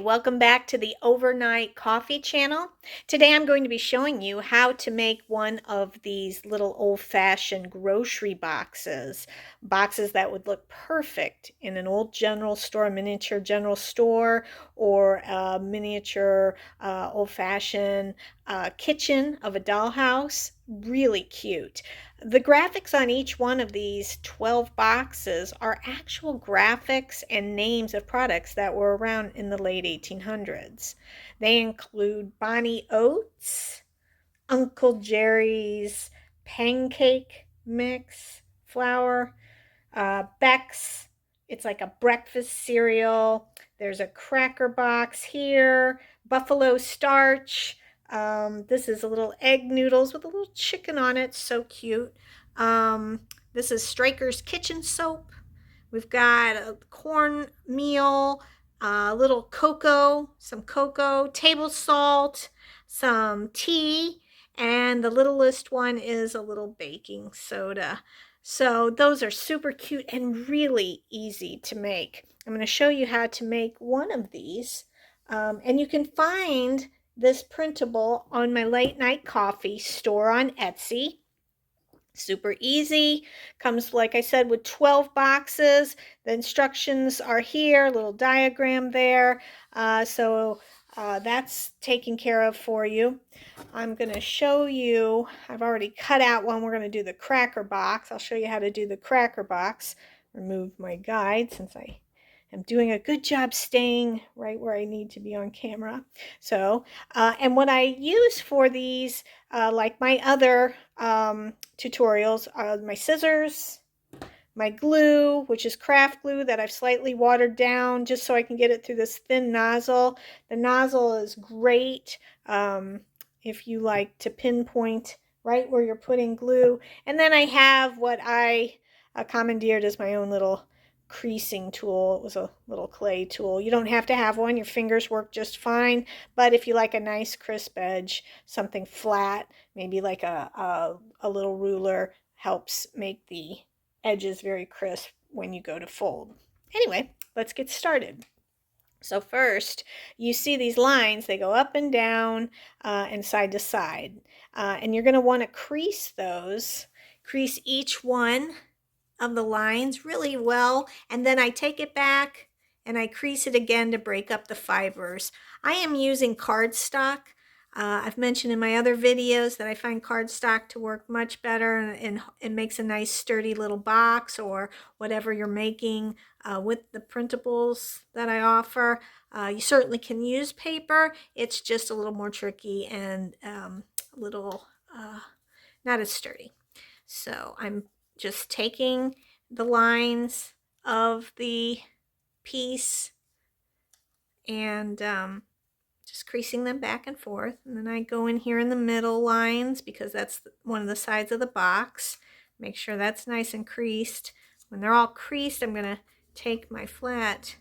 welcome back to the Overnight Coffee channel. Today I'm going to be showing you how to make one of these little old-fashioned grocery boxes. Boxes that would look perfect in an old general store, a miniature general store, or a miniature old-fashioned kitchen of a dollhouse. Really cute. The graphics on each one of these 12 boxes are actual graphics and names of products that were around in the late 1800s. They include Bonnie Oats, Uncle Jerry's pancake mix flour, Beck's, it's like a breakfast cereal. There's a cracker box here, Buffalo Starch. This is a little egg noodles with a little chicken on it. So cute. This is Straker's Kitchen Soap. We've got a cornmeal, a little cocoa, some cocoa, table salt, some tea, and the littlest one is a little baking soda. So those are super cute and really easy to make. I'm going to show you how to make one of these. And you can find this printable on my Late Night Coffee store on Etsy. Super easy. Comes, like I said, with 12 boxes. The instructions are here, little diagram there. That's taken care of for you. I'm going to show you, I've already cut out one. We're going to do the cracker box. I'll show you how to do the cracker box. Remove my guide since I am doing a good job staying right where I need to be on camera. And what I use for these, like my other tutorials, are my scissors, my glue, which is craft glue that I've slightly watered down just so I can get it through this thin nozzle. The nozzle is great if you like to pinpoint right where you're putting glue. And then I have what I commandeered as my own little creasing tool. It was a little clay tool. You don't have to have one. Your fingers work just fine. But if you like a nice crisp edge, something flat, maybe like a little ruler, helps make the edges very crisp when you go to fold. Anyway, let's get started. So first, you see these lines, they go up and down and side to side. And you're going to want to crease those. Crease each one of the lines really well. And then I take it back and I crease it again to break up the fibers. I am using cardstock. I've mentioned in my other videos that I find cardstock to work much better, and it makes a nice sturdy little box or whatever you're making with the printables that I offer. You certainly can use paper. It's just a little more tricky and a little not as sturdy. So I'm just taking the lines of the piece and just creasing them back and forth, and then I go in here in the middle lines because that's one of the sides of the box. Make sure that's nice and creased. When they're all creased, I'm going to take my flat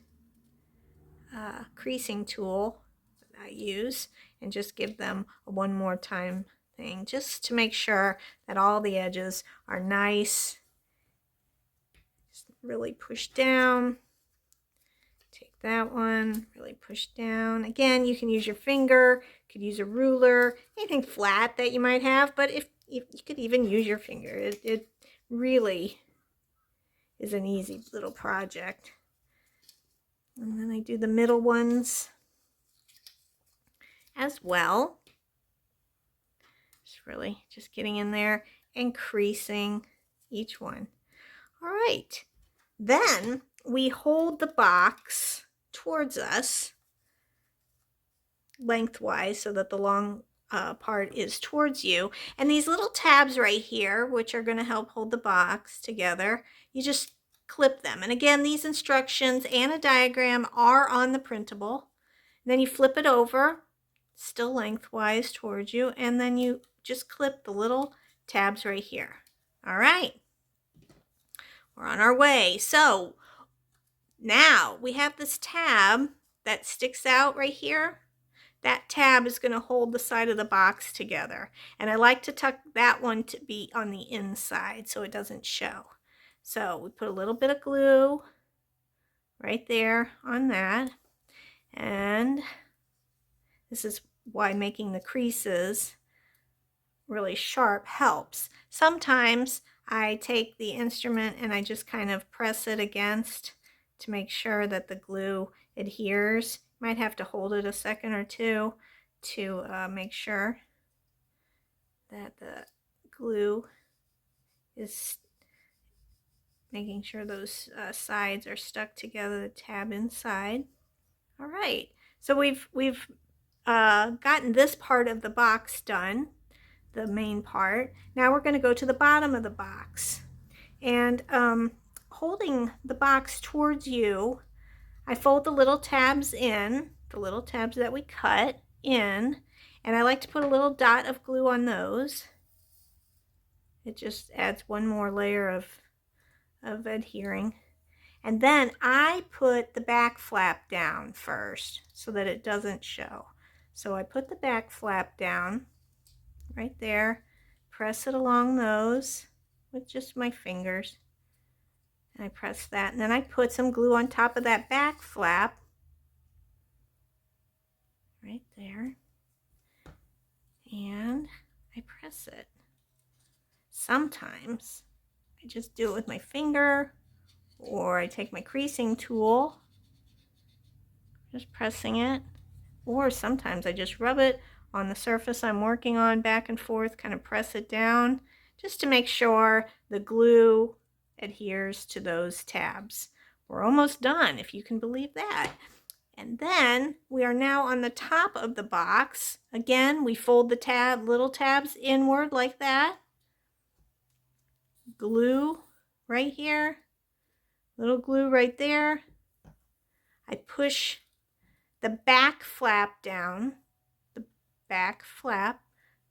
creasing tool that I use and just give them a one more time thing just to make sure that all the edges are nice. Just really push down. Take that one, really push down. Again, you can use your finger, you could use a ruler, anything flat that you might have, but if you could even use your finger. It really is an easy little project. And then I do the middle ones as well. Just getting in there and creasing each one. All right. Then we hold the box towards us lengthwise so that the long part is towards you. And these little tabs right here, which are going to help hold the box together, you just clip them. And again, these instructions and a diagram are on the printable. Then you flip it over, still lengthwise towards you, and then you just clip the little tabs right here. All right. We're on our way. So now we have this tab that sticks out right here. That tab is going to hold the side of the box together. And I like to tuck that one to be on the inside so it doesn't show. So we put a little bit of glue right there on that. And And this is why making the creases really sharp helps. Sometimes I take the instrument and I just kind of press it against to make sure that the glue adheres. Might have to hold it a second or two to make sure that the glue is making sure those sides are stuck together, the tab inside. All right, so we've gotten this part of the box done, the main part. Now we're going to go to the bottom of the box, and holding the box towards you, I fold the little tabs in, the little tabs that we cut in, and I like to put a little dot of glue on those. It just adds one more layer of adhering. And then I put the back flap down first so that it doesn't show. So I put the back flap down right there, press it along those with just my fingers, and I press that, and then I put some glue on top of that back flap right there, and I press it. Sometimes I just do it with my finger, or I take my creasing tool, just pressing it, or sometimes I just rub it on the surface I'm working on back and forth, kind of press it down just to make sure the glue adheres to those tabs. We're almost done, if you can believe that. And then we are now on the top of the box. Again, we fold the little tabs inward like that. Glue right here, little glue right there. I push the back flap down. The back flap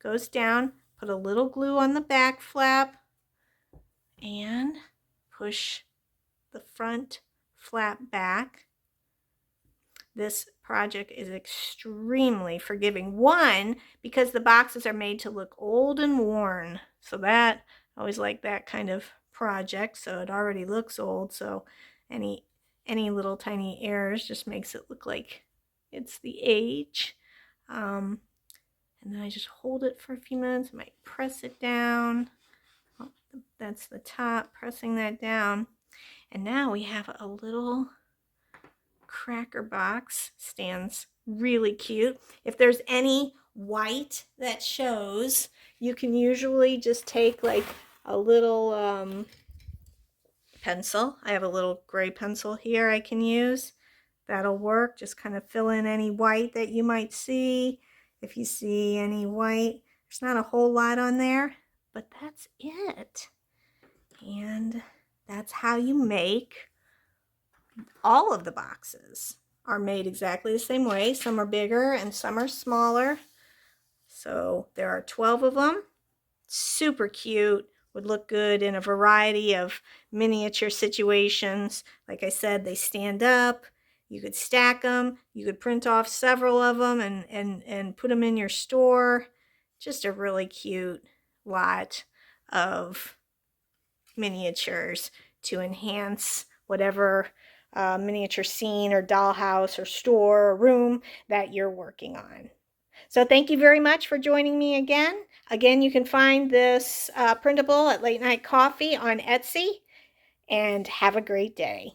goes down, put a little glue on the back flap, and push the front flap back. This project is extremely forgiving. One, because the boxes are made to look old and worn. So I always like that kind of project. So it already looks old. So any little tiny errors just makes it look like it's the age. And then I just hold it for a few minutes. I might press it down. Oh, that's the top, pressing that down. And now we have a little cracker box. Stands really cute. If there's any white that shows, you can usually just take like a little pencil. I have a little gray pencil here I can use. That'll work. Just kind of fill in any white that you might see. If you see any white, there's not a whole lot on there, but that's it. And that's how you make all of the boxes. Are made exactly the same way. Some are bigger and some are smaller. So there are 12 of them. Super cute. Would look good in a variety of miniature situations. Like I said, they stand up. You could stack them. You could print off several of them and put them in your store. Just a really cute lot of miniatures to enhance whatever miniature scene or dollhouse or store or room that you're working on. So thank you very much for joining me again. Again, you can find this printable at Late Night Coffee on Etsy, and have a great day.